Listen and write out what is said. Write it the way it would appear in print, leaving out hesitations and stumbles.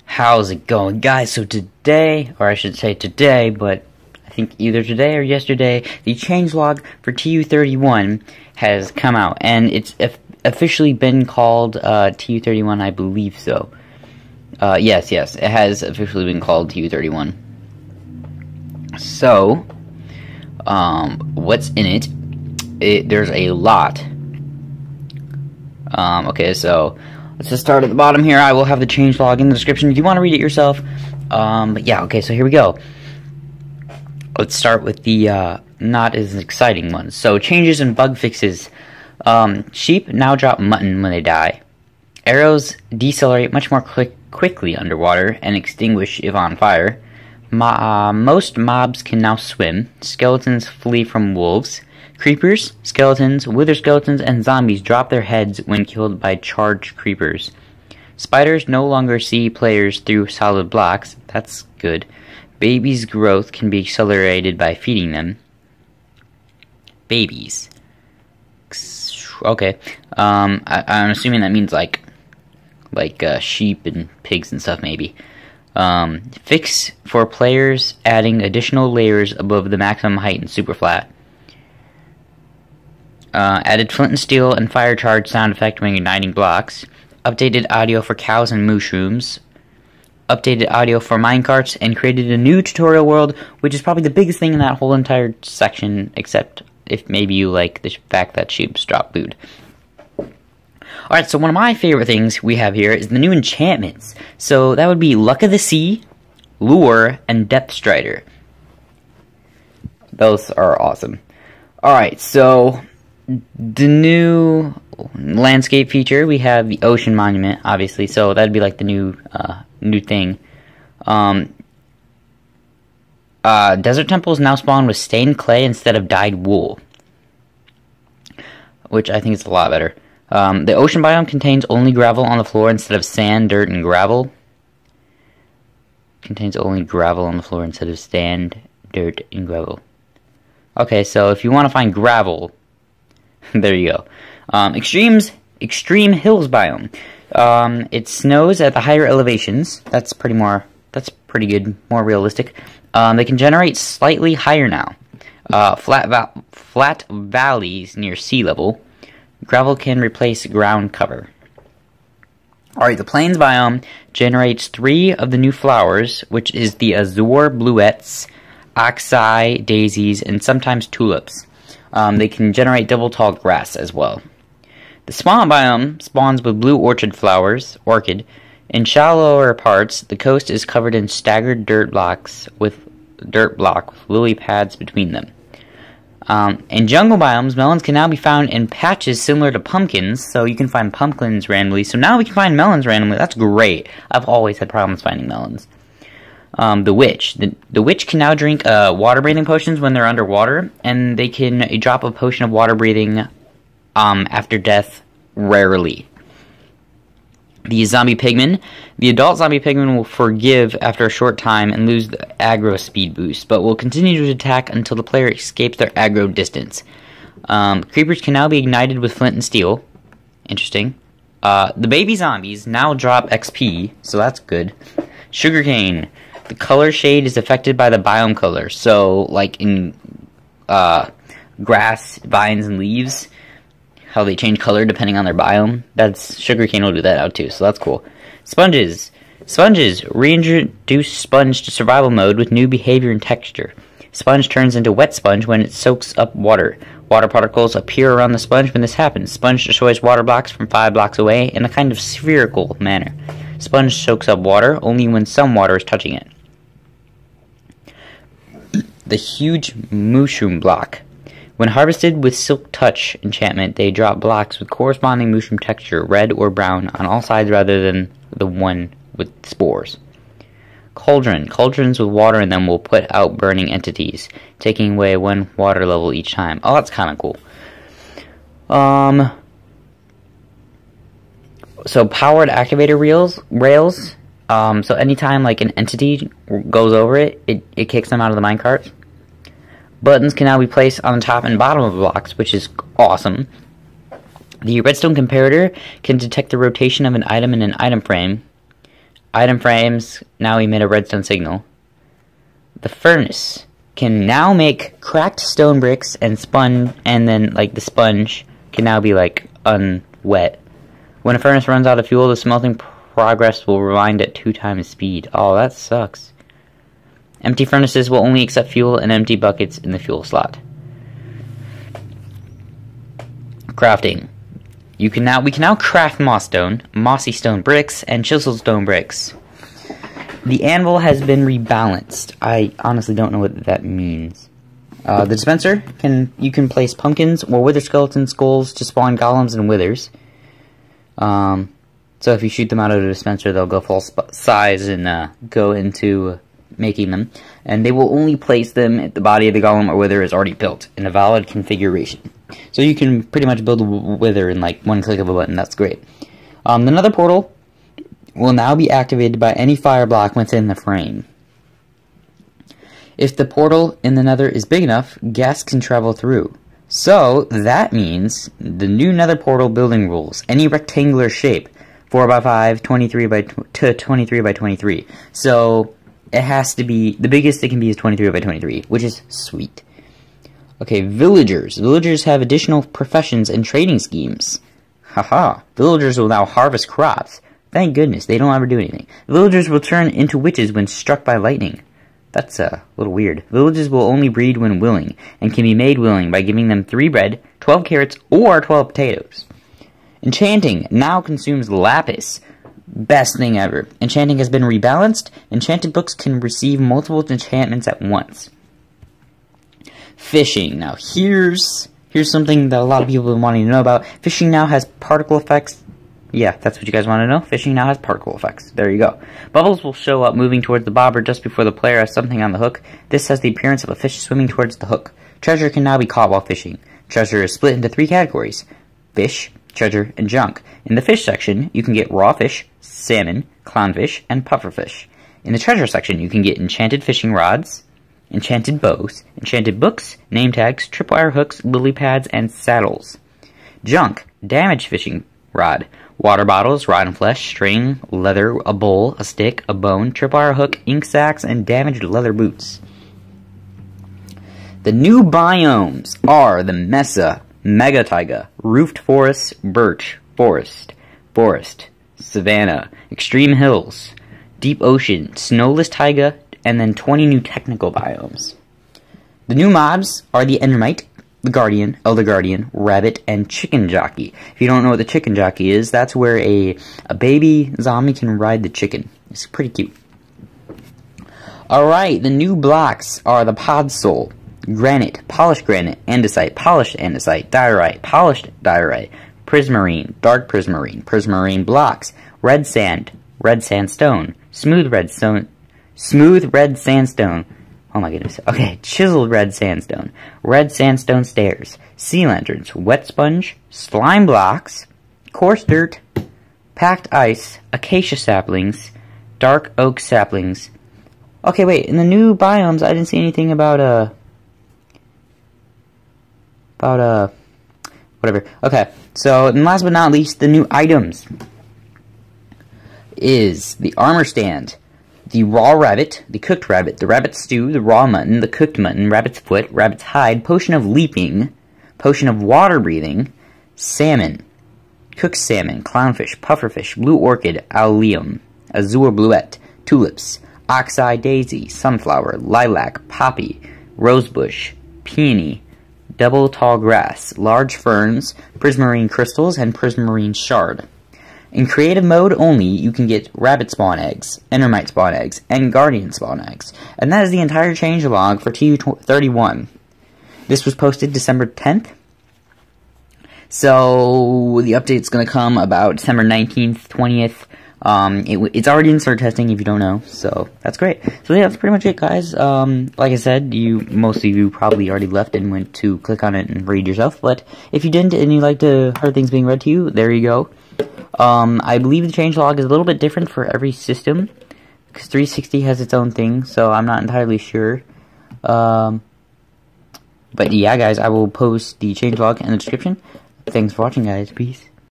How's it going, guys? So today, or I should say today, but I think either today or yesterday, the changelog for Tu31 has come out, and it's officially been called Tu31, I believe so. Yes, it has officially been called Tu31. So, what's in it? There's a lot. Okay, so let's just start at the bottom here. I will have the changelog in the description if you want to read it yourself. But yeah, okay, so here we go. Let's start with the not as exciting ones. So, changes and bug fixes. Sheep now drop mutton when they die. Arrows decelerate much more quickly underwater and extinguish if on fire. Most mobs can now swim. Skeletons flee from wolves. Creepers, skeletons, wither skeletons, and zombies drop their heads when killed by charged creepers. Spiders no longer see players through solid blocks. That's good. Babies' growth can be accelerated by feeding them. Babies. Okay. I'm assuming that means like sheep and pigs and stuff, maybe. Fix for players adding additional layers above the maximum height in super flat. Added flint and steel and fire charge sound effect when igniting blocks. Updated audio for cows and mushrooms. Updated audio for minecarts, and created a new tutorial world, which is probably the biggest thing in that whole entire section, except if maybe you like the fact that sheep drop food. Alright, so one of my favorite things we have here is the new enchantments. So that would be Luck of the Sea, Lure, and Depth Strider. Those are awesome. Alright, so the new landscape feature, we have the ocean monument, obviously, so that'd be like the new thing. Desert temples now spawn with stained clay instead of dyed wool, which I think is a lot better. The ocean biome contains only gravel on the floor instead of sand, dirt, and gravel. Contains only gravel on the floor instead of sand, dirt, and gravel. Okay, so if you want to find gravel, there you go. Extreme hills biome. It snows at the higher elevations. That's pretty good, more realistic. They can generate slightly higher now. Flat valleys near sea level. Gravel can replace ground cover. Alright, the plains biome generates 3 of the new flowers, which is the azure bluets, oxeye, daisies, and sometimes tulips. They can generate double tall grass as well. The swamp biome spawns with blue orchid. In shallower parts, the coast is covered in staggered dirt block with lily pads between them. In jungle biomes, melons can now be found in patches similar to pumpkins, so you can find pumpkins randomly. So now we can find melons randomly. That's great. I've always had problems finding melons. The witch. The witch can now drink water breathing potions when they're underwater, and they can drop a potion of water breathing after death rarely. The zombie pigman. The adult zombie pigman will forgive after a short time and lose the aggro speed boost, but will continue to attack until the player escapes their aggro distance. Creepers can now be ignited with flint and steel. Interesting. The baby zombies now drop XP, so that's good. Sugarcane. The color shade is affected by the biome color, so like in grass, vines, and leaves, how they change color depending on their biome. Sugarcane will do that out too, so that's cool. Sponges. Sponges. Reintroduce sponge to survival mode with new behavior and texture. Sponge turns into wet sponge when it soaks up water. Water particles appear around the sponge when this happens. Sponge destroys water blocks from 5 blocks away in a kind of spherical manner. Sponge soaks up water only when some water is touching it. The huge mushroom block. When harvested with Silk Touch enchantment, they drop blocks with corresponding mushroom texture, red or brown, on all sides rather than the one with spores. Cauldron. Cauldrons with water in them will put out burning entities, taking away 1 water level each time. Oh, that's kind of cool. So powered activator rails. So anytime like an entity goes over it, it kicks them out of the minecart. Buttons can now be placed on the top and bottom of the blocks, which is awesome. The redstone comparator can detect the rotation of an item in an item frame. Item frames now emit a redstone signal. The furnace can now make cracked stone bricks and then like the sponge can now be like unwet. When a furnace runs out of fuel, the smelting progress will rewind at 2 times speed. Oh, that sucks. Empty furnaces will only accept fuel and empty buckets in the fuel slot. Crafting. We can now craft mossy stone bricks, and chiseled stone bricks. The anvil has been rebalanced. I honestly don't know what that means. The dispenser you can place pumpkins or wither skeleton skulls to spawn golems and withers. So if you shoot them out of the dispenser, they'll go full size and go into making them. And they will only place them if the body of the golem or wither is already built in a valid configuration. So you can pretty much build a wither in like one click of a button. That's great. The nether portal will now be activated by any fire block within the frame. If the portal in the nether is big enough, gas can travel through. So that means the new nether portal building rules. Any rectangular shape, 4x5, 23 by 23. So it has to be, the biggest it can be is 23 by 23, which is sweet. Okay, villagers. Villagers have additional professions and trading schemes. Haha. Villagers will now harvest crops. Thank goodness, they don't ever do anything. Villagers will turn into witches when struck by lightning. That's a little weird. Villagers will only breed when willing, and can be made willing by giving them 3 bread, 12 carrots, or 12 potatoes. Enchanting now consumes lapis. Best thing ever. Enchanting has been rebalanced. Enchanted books can receive multiple enchantments at once. Fishing. Now here's something that a lot of people have been wanting to know about. Fishing now has particle effects. Yeah, that's what you guys want to know. Fishing now has particle effects. There you go. Bubbles will show up moving towards the bobber just before the player has something on the hook. This has the appearance of a fish swimming towards the hook. Treasure can now be caught while fishing. Treasure is split into 3 categories: fish, treasure, and junk. In the fish section, you can get raw fish, salmon, clownfish, and pufferfish. In the treasure section, you can get enchanted fishing rods, enchanted bows, enchanted books, name tags, tripwire hooks, lily pads, and saddles. Junk, damaged fishing rod, water bottles, rotten flesh, string, leather, a bowl, a stick, a bone, tripwire hook, ink sacs, and damaged leather boots. The new biomes are the mesa, mega taiga, roofed forests, birch, forest, savanna, extreme hills, deep ocean, snowless taiga, and then 20 new technical biomes. The new mobs are the Endermite, the Guardian, Elder Guardian, Rabbit, and Chicken Jockey. If you don't know what the Chicken Jockey is, that's where a baby zombie can ride the chicken. It's pretty cute. Alright, the new blocks are the Pod Soul, Granite, Polished Granite, Andesite, Polished Andesite, Diorite, Polished Diorite, Prismarine, Dark Prismarine, Prismarine blocks, Red Sand, Red Sandstone, Smooth Red Sandstone. Oh my goodness. Okay, Chiseled Red Sandstone, Red Sandstone Stairs, Sea Lanterns, Wet Sponge, Slime Blocks, Coarse Dirt, Packed Ice, Acacia Saplings, Dark Oak Saplings. Okay, wait, in the new biomes, I didn't see anything about, whatever. Okay, so, and last but not least, the new items is the armor stand, the raw rabbit, the cooked rabbit, the rabbit stew, the raw mutton, the cooked mutton, rabbit's foot, rabbit's hide, potion of leaping, potion of water breathing, salmon, cooked salmon, clownfish, pufferfish, blue orchid, allium, azure bluette, tulips, oxeye daisy, sunflower, lilac, poppy, rosebush, peony, double tall grass, large ferns, prismarine crystals, and prismarine shard. In creative mode only, you can get rabbit spawn eggs, endermite spawn eggs, and guardian spawn eggs. And that is the entire changelog for Tu31. This was posted December 10th. So, the update's going to come about December 19th, 20th. It's already in cert testing if you don't know, so that's great. So yeah, that's pretty much it, guys. Like I said, most of you probably already left and went to click on it and read yourself, but if you didn't and you like to hear things being read to you, there you go. I believe the changelog is a little bit different for every system, because 360 has its own thing, so I'm not entirely sure. But yeah, guys, I will post the changelog in the description. Thanks for watching, guys. Peace.